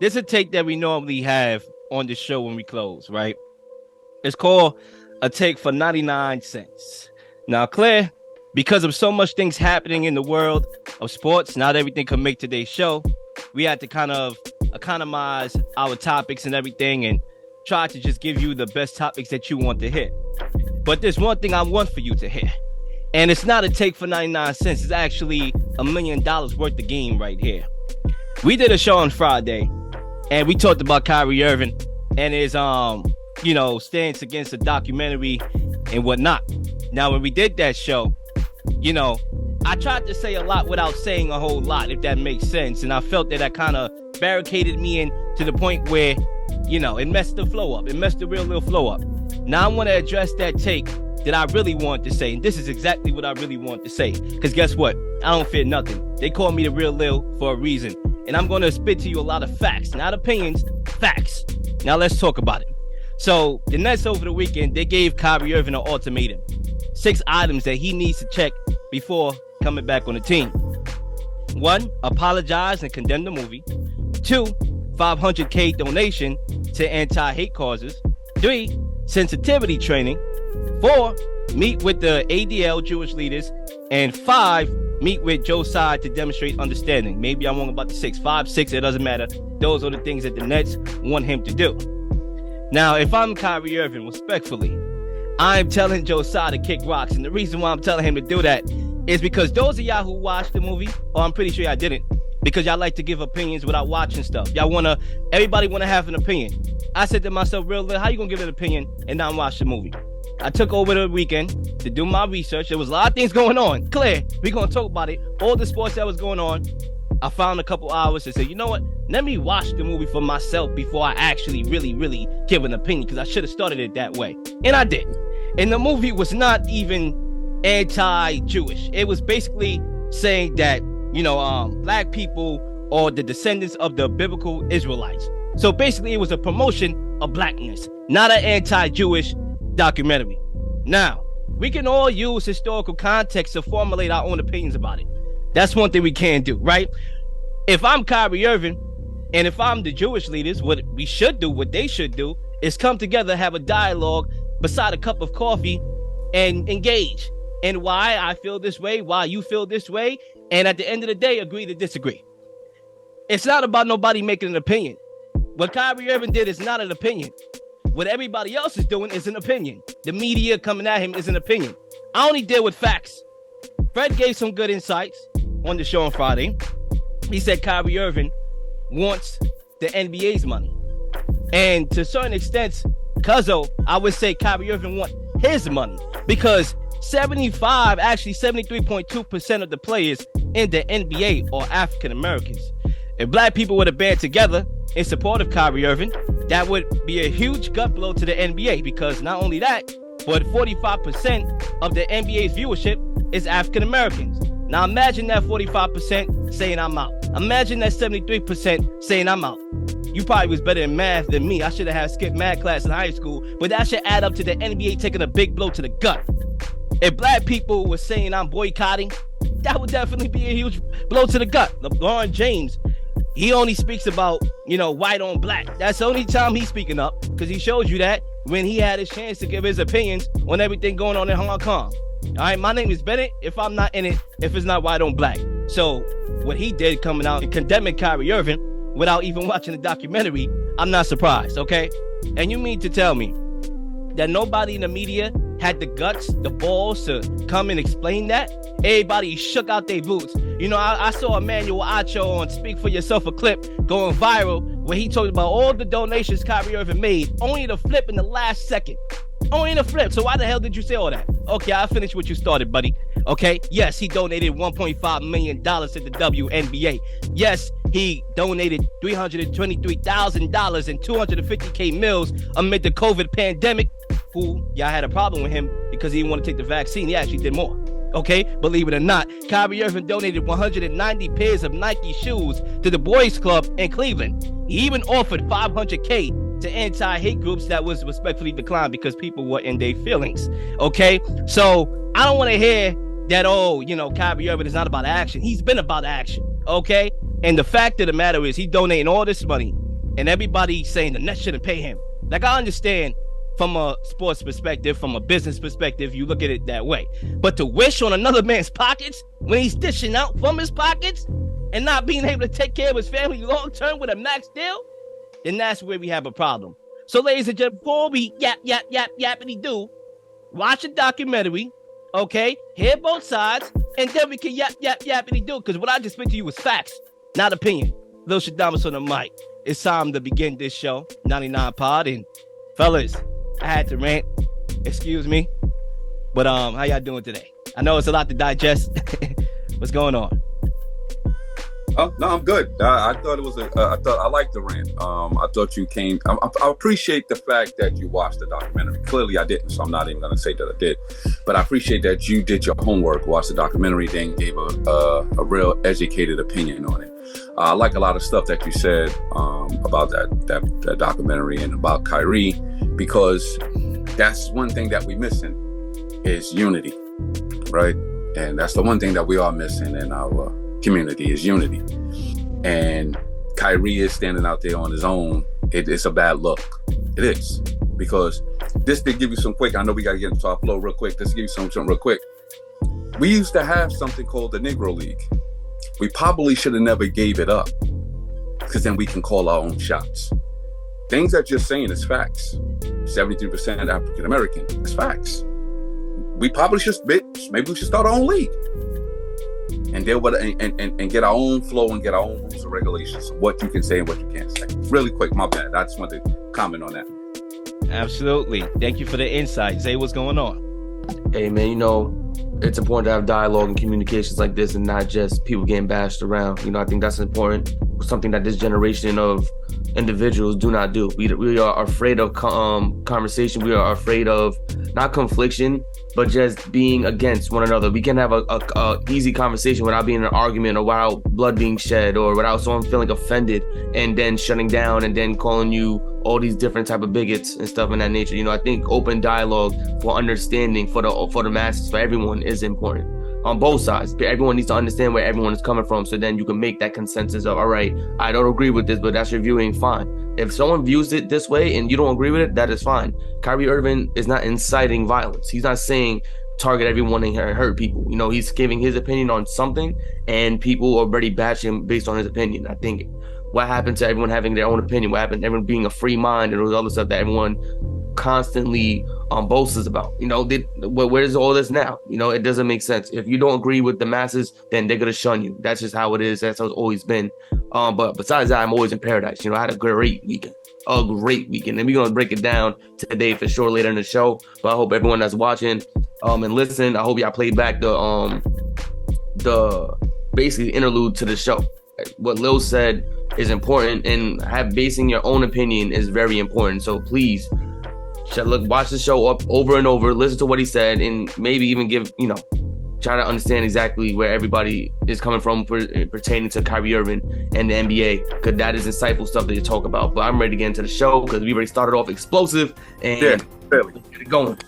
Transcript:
This is a take that we normally have on the show when we close, right? It's called a take for 99 cents. Now, Claire, because of so much things happening in the world of sports, not everything can make today's show. We had to kind of economize our topics and everything and try to just give you the best topics that you want to hear. But there's one thing I want for you to hear. And it's not a take for 99 cents. It's actually $1 million worth of game right here. We did a show on Friday, and we talked about Kyrie Irving and his, stance against the documentary and whatnot. Now, when we did that show, I tried to say a lot without saying a whole lot, if that makes sense. And I felt that kind of barricaded me in to the point where, it messed the flow up. It messed the real flow up. Now I want to address that take that I really want to say. And this is exactly what I really want to say. Because guess what? I don't fear nothing. They call me the real Leel for a reason. And I'm going to spit to you a lot of facts. Not opinions, facts. Now let's talk about it. So the Nets over the weekend, they gave Kyrie Irving an ultimatum. 6 items that he needs to check before coming back on the team. 1, apologize and condemn the movie. 2, $500K donation to anti-hate causes. 3, sensitivity training. 4, meet with the ADL Jewish leaders. And 5, meet with Joe Tsai to demonstrate understanding. Maybe I'm wrong about the 6. 5, 6, it doesn't matter. Those are the things that the Nets want him to do. Now, if I'm Kyrie Irving, respectfully, I'm telling Joe Tsai to kick rocks. And the reason why I'm telling him to do that is because those of y'all who watched the movie, or I'm pretty sure y'all didn't, because y'all like to give opinions without watching stuff. Everybody want to have an opinion. I said to myself, real, how you going to give an opinion and not watch the movie? I took over the weekend to do my research. There was a lot of things going on. Claire, we're going to talk about it. All the sports that was going on. I found a couple hours to say, you know what? Let me watch the movie for myself before I actually really give an opinion, because I should have started it that way. And I didn't. And the movie was not even anti-Jewish. It was basically saying that, black people are the descendants of the biblical Israelites. So basically it was a promotion of blackness, not an anti-Jewish documentary. Now, we can all use historical context to formulate our own opinions about it. That's one thing we can do, right? If I'm Kyrie Irving, and if I'm the Jewish leaders, what they should do, is come together, have a dialogue beside a cup of coffee, and engage. And why I feel this way, why you feel this way, and at the end of the day, agree to disagree. It's not about nobody making an opinion. What Kyrie Irving did is not an opinion. What everybody else is doing is an opinion. The media coming at him is an opinion. I only deal with facts. Fred gave some good insights on the show on Friday. He said Kyrie Irving wants the NBA's money. And to a certain extent, Cuzzo, I would say Kyrie Irving wants his money, because 73.2% of the players in the NBA are African Americans. If black people would have band together in support of Kyrie Irving, that would be a huge gut blow to the NBA, because not only that, but 45% of the NBA's viewership is African Americans. Now imagine that 45% saying I'm out. Imagine that 73% saying I'm out. You probably was better in math than me. I should have had skipped math class in high school, but that should add up to the NBA taking a big blow to the gut. If black people were saying I'm boycotting, that would definitely be a huge blow to the gut. LeBron James, he only speaks about, white on black. That's the only time he's speaking up, because he showed you that when he had his chance to give his opinions on everything going on in Hong Kong. All right, my name is Bennett. If I'm not in it, if it's not white on black. So what he did coming out and condemning Kyrie Irving without even watching the documentary, I'm not surprised, okay? And you mean to tell me that nobody in the media had the guts, the balls to come and explain that? Everybody shook out their boots. I saw Emmanuel Acho on Speak For Yourself, a clip going viral where he talked about all the donations Kyrie Irving made, only to flip in the last second. Only to flip. So why the hell did you say all that? Okay, I'll finish what you started, buddy. Okay, yes, he donated $1.5 million to the WNBA. Yes, he donated $323,000 and 250K meals amid the COVID pandemic. Who y'all had a problem with him because he didn't want to take the vaccine. He actually did more. Okay, believe it or not, Kyrie Irving donated 190 pairs of Nike shoes to the boys club in Cleveland. He even offered $500K to anti-hate groups that was respectfully declined because people were in their feelings. Okay, so I don't want to hear that, Kyrie Irving is not about action. He's been about action. Okay, and the fact of the matter is he donating all this money and everybody saying the Nets shouldn't pay him. Like, I understand from a sports perspective, from a business perspective, you look at it that way. But to wish on another man's pockets when he's dishing out from his pockets and not being able to take care of his family long term with a max deal, then that's where we have a problem. So, ladies and gentlemen, before we yappity do, watch a documentary, okay? Hear both sides, and then we can yappity do. Because what I just spit to you was facts, not opinion. Lil Shadamas on the mic. It's time to begin this show, 99 Pod, and fellas, I had to rant. Excuse me. But how y'all doing today? I know it's a lot to digest. What's going on? Oh, no, I'm good. I thought it was I liked the rant. I thought you came. I appreciate the fact that you watched the documentary. Clearly, I didn't, so I'm not even going to say that I did. But I appreciate that you did your homework, watched the documentary, then gave a real educated opinion on it. I like a lot of stuff that you said about that documentary and about Kyrie, because that's one thing that we're missing is unity, right? And that's the one thing that we are missing in our community is unity. And Kyrie is standing out there on his own. It's a bad look. It is. Because this to give you some quick, I know we got to get into our flow real quick. Let's give you something real quick. We used to have something called the Negro League. We probably should have never gave it up, because then we can call our own shots. Things that you're saying is facts. 73% African American. It's facts. We probably should, maybe we should start our own league. And deal with it and get our own flow and get our own rules and regulations of what you can say and what you can't say. Really quick, my bad. I just wanted to comment on that. Absolutely. Thank you for the insight. Say what's going on. Hey, man, you know, it's important to have dialogue and communications like this and not just people getting bashed around. You know, I think that's important. Something that this generation of individuals do not do. We are afraid of conversation. We are afraid of not confliction, but just being against one another. We can have a easy conversation without being in an argument or without blood being shed or without someone feeling offended and then shutting down and then calling you all these different type of bigots and stuff in that nature. You know, I think open dialogue for understanding for the masses, for everyone, is important on both sides. Everyone needs to understand where everyone is coming from, so then you can make that consensus of, all right, I don't agree with this, but that's your viewing, fine. If someone views it this way and you don't agree with it, that is fine. Kyrie Irving is not inciting violence. He's not saying target everyone and hurt people. You know, he's giving his opinion on something and people already bash him based on his opinion. I think what happened to everyone having their own opinion, what happened to everyone being a free mind and all the other stuff that everyone constantly boasts about. You know, where's all this now? You know, it doesn't make sense. If you don't agree with the masses, then they're gonna shun you. That's just how it is. That's how it's always been. But besides that, I'm always in paradise. You know, I had a great weekend. And we're gonna break it down today for sure later in the show. But I hope everyone that's watching and listening, I hope y'all played back the basically interlude to the show. What Lil said is important, and basing your own opinion is very important. So please watch the show up over and over, listen to what he said, and maybe even try to understand exactly where everybody is coming from pertaining to Kyrie Irving and the NBA, because that is insightful stuff that you talk about. But I'm ready to get into the show because we already started off explosive and fairly. Get it going.